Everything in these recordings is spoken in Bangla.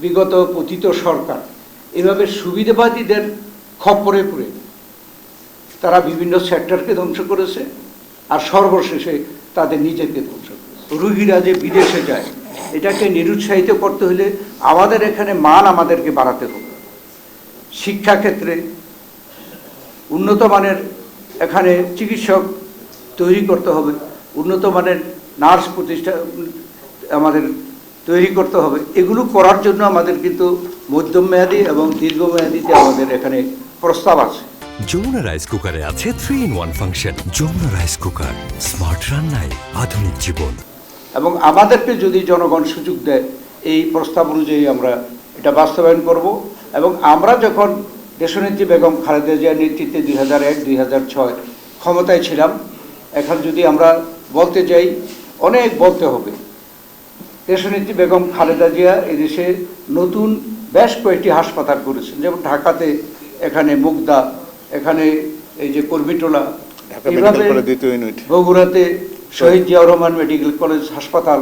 বিগত পতিত সরকার এভাবে সুবিধাবাদীদের খপ্পরে পড়ে তারা বিভিন্ন সেক্টরকে ধ্বংস করেছে আর সর্বশেষে তাদের নিজেকে ধ্বংস করেছে। রোগীরা যে বিদেশে যায় এটাকে নিরুৎসাহিত করতে হলে আমাদের এখানে মান আমাদেরকে বাড়াতে হবে। শিক্ষাক্ষেত্রে উন্নত মানের এখানে চিকিৎসক তৈরি করতে হবে, উন্নত মানের নার্স প্রতিষ্ঠান আমাদের তৈরি করতে হবে। এগুলো করার জন্য আমাদের কিন্তু মধ্যমেয়াদী এবং দীর্ঘমেয়াদীতে আমাদের এখানে প্রস্তাব আছে। যমুনা রাইস কুকারে আছে 3-in-1 function. Jamuna rice cooker, smart রান্নায় আধুনিক জীবন। এবং আমাদেরকে যদি জনগণ সুযোগ দেয় এই প্রস্তাব অনুযায়ী আমরা এটা বাস্তবায়ন করব। এবং আমরা যখন দেশনেত্রী বেগম খালেদা জিয়ার নেতৃত্বে 2001-2006 ক্ষমতায় ছিলাম, এখন যদি আমরা বলতে যাই অনেক বলতে হবে। দেশনেত্রী বেগম খালেদা জিয়া এদেশে নতুন বেশ কয়েকটি হাসপাতাল করেছেন, যেমন ঢাকাতে এখানে মুগদা, এখানে এই যে কর্মীটোলা, এইভাবে বগুড়াতে শহীদ জিয়াউর রহমান মেডিকেল কলেজ হাসপাতাল,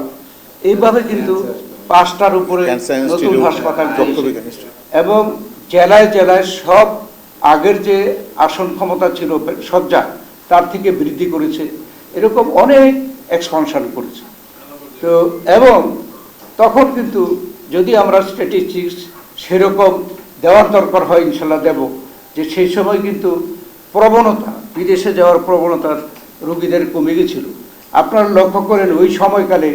এইভাবে কিন্তু 5টার উপরে নতুন হাসপাতাল এবং জেলায় জেলায় সব আগের যে আসন ক্ষমতা ছিল শয্যা তার থেকে বৃদ্ধি করেছে। এরকম অনেক এক্সপানশন করেছে। তো এবং তখন কিন্তু যদি আমরা স্ট্যাটিস্টিক্স সেরকম দেওয়ার দরকার হয় ইনশাল্লাহ দেব, যে সেই সময় কিন্তু প্রবণতা বিদেশে যাওয়ার প্রবণতার রোগীদের কমে গেছিল। আপনারা লক্ষ্য করেন ওই সময়কালে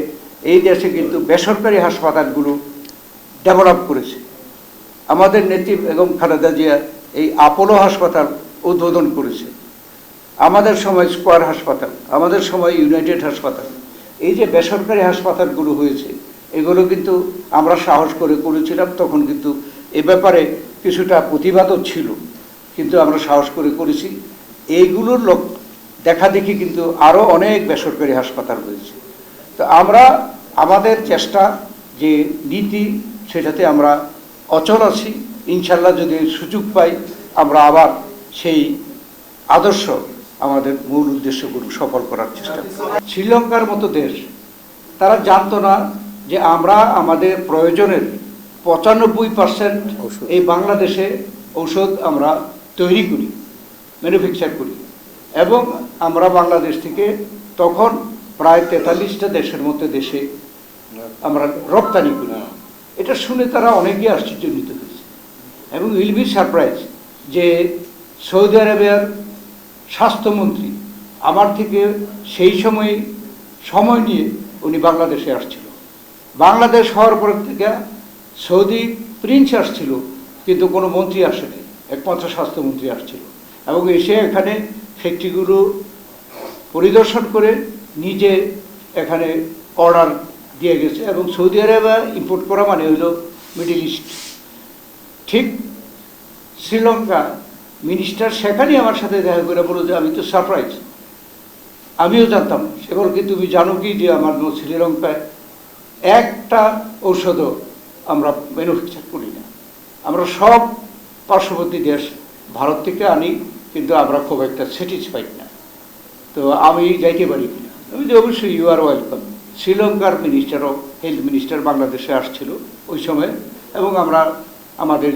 এই দেশে কিন্তু বেসরকারি হাসপাতালগুলো ডেভেলপ করেছে। আমাদের নেত্রী বেগম খালেদা জিয়া এই আপোলো হাসপাতাল উদ্বোধন করেছে, আমাদের সময় স্কয়ার হাসপাতাল, আমাদের সময় ইউনাইটেড হাসপাতাল। এই যে বেসরকারি হাসপাতালগুলো হয়েছে এগুলো কিন্তু আমরা সাহস করে করেছিলাম। তখন কিন্তু এ ব্যাপারে কিছুটা প্রতিবাদও ছিল, কিন্তু আমরা সাহস করে করেছি। এইগুলোর দেখা দেখি কিন্তু আরও অনেক বেসরকারি হাসপাতাল হয়েছে। তো আমরা আমাদের চেষ্টা যে নীতি সেটাতে আমরা অচল আছি। ইনশাল্লাহ যদি সুযোগ পাই আমরা আবার সেই আদর্শ আমাদের মূল উদ্দেশ্যগুলো সফল করার চেষ্টা করি। শ্রীলঙ্কার মতো দেশ তারা জানতো না যে আমরা আমাদের প্রয়োজনের 95% এই বাংলাদেশে ঔষধ আমরা তৈরি করি, ম্যানুফ্যাকচার করি, এবং আমরা বাংলাদেশ থেকে তখন প্রায় 43টা দেশের মধ্যে দেশে আমরা রপ্তানি করি। এটা শুনে তারা অনেকেই আশ্চর্যজনিত হয়েছে এবং উইল বি সারপ্রাইজ যে সৌদি আরবের স্বাস্থ্যমন্ত্রী আমার থেকে সেই সময় নিয়ে উনি বাংলাদেশে আসছিল। বাংলাদেশ হওয়ার পর থেকে সৌদি প্রিন্স আসছিল, কিন্তু কোনো মন্ত্রী আসেনি, একমাত্র স্বাস্থ্যমন্ত্রী আসছিল এবং এসে এখানে ফ্যাক্টরিগুলো পরিদর্শন করে নিজে এখানে অর্ডার দিয়ে গেছে। এবং সৌদি আরবে ইম্পোর্ট করা মানে হলো মিডল ইস্ট। ঠিক শ্রীলঙ্কা মিনিস্টার সেখানেই আমার সাথে দেখা করে বলো যে আমি তো সারপ্রাইজ, আমিও জানতাম। সে বল কি তুমি জানো কি যে আমার শ্রীলঙ্কায় একটা ঔষধও আমরা ম্যানুফ্যাকচার করি না, আমরা সব পার্শ্ববর্তী দেশ ভারত থেকে আনি, কিন্তু আমরা খুব একটা স্যাটিসফাইড না। তো আমি যাইতে পারি কিনা? আমি যে অবশ্যই ইউ আর ওয়েলকাম। শ্রীলঙ্কার মিনিস্টারও হেলথ মিনিস্টার বাংলাদেশে আসছিল ওই সময়, এবং আমরা আমাদের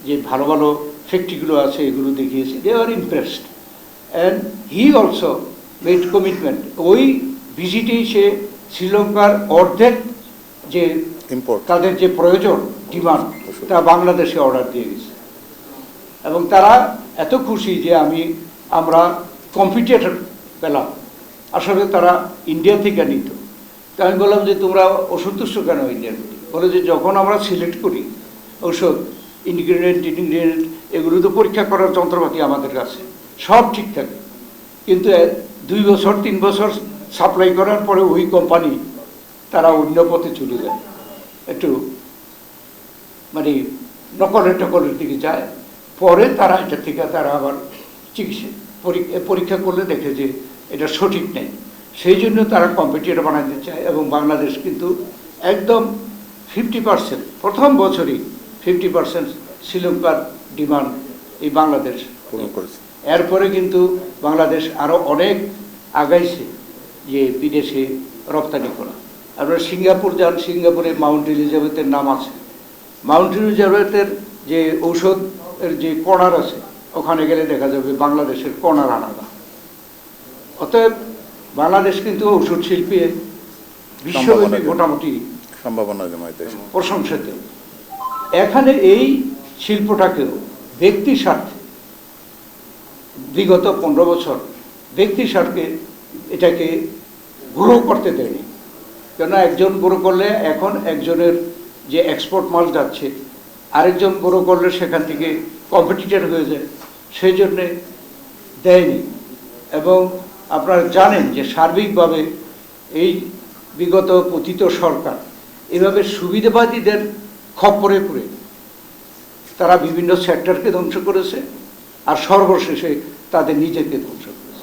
যে ভালো ভালো ফ্যাক্টরিগুলো আছে এগুলো দেখিয়েছি। They are impressed and he also made commitment. ওই ভিজিটেই সে শ্রীলঙ্কার অর্ধেক যে তাদের যে প্রয়োজন ডিমান্ড তা বাংলাদেশে অর্ডার দিয়ে গেছে এবং তারা এত খুশি যে আমরা কম্পিটিটর পেলাম। আসলে তারা ইন্ডিয়া থেকে নিত। তো আমি বললাম যে তোমরা অসন্তুষ্ট কেন ইন্ডিয়ান? বলে যে যখন আমরা সিলেক্ট করি ঔষধ ইনগ্রিডিয়েন্ট এগুলো তো পরীক্ষা করার যন্ত্রপাতি আমাদের কাছে সব ঠিক থাকে, কিন্তু 2 বছর 3 বছর সাপ্লাই করার পরে ওই কোম্পানি তারা অন্য পথে চলে যায়, একটু মানে নকলের দিকে যায়। পরে তারা এটা থেকে তারা আবার চিকিৎসা পরীক্ষা করলে দেখে যে এটা সঠিক নেই, সেই জন্য তারা কম্পিটিটর বানাতে চায়। এবং বাংলাদেশ কিন্তু একদম 50% প্রথম বছরই 50% শ্রীলঙ্কার ডিমান্ড এই বাংলাদেশ পূরণ করেছে। এরপরে কিন্তু বাংলাদেশ আরও অনেক আগাইছে যে বিদেশে রপ্তানি করা। আপনারা সিঙ্গাপুর যান, সিঙ্গাপুরে মাউন্ট এলিজাবেথের নাম আছে, মাউন্টেন রিজার্ভের যে ঔষধের যে কর্নার আছে ওখানে গেলে দেখা যাবে বাংলাদেশের কর্নার আলাদা। অতএব বাংলাদেশ কিন্তু ঔষধ শিল্পে বিশ্বব্যাপী মোটামুটি সম্ভাবনা জমাইতেছে। প্রশংসিত। এখানে এই শিল্পটাকেও ব্যক্তি স্বার্থে বিগত 15 বছর ব্যক্তি স্বার্থে এটাকে গ্রো করতে দেয়নি। কেন একজন গ্রো করলে এখন একজনের যে এক্সপোর্ট মাল যাচ্ছে আরেকজন গ্রো করলে সেখান থেকে কম্পিটিটর হয়ে যায়, সেই জন্যে দেয়নি। এবং আপনারা জানেন যে সার্বিকভাবে এই বিগত পতিত সরকার এভাবে সুবিধাবাদীদের খপ্পরে পড়ে তারা বিভিন্ন সেক্টরকে ধ্বংস করেছে আর সর্বশেষে তাদের নিজেকে ধ্বংস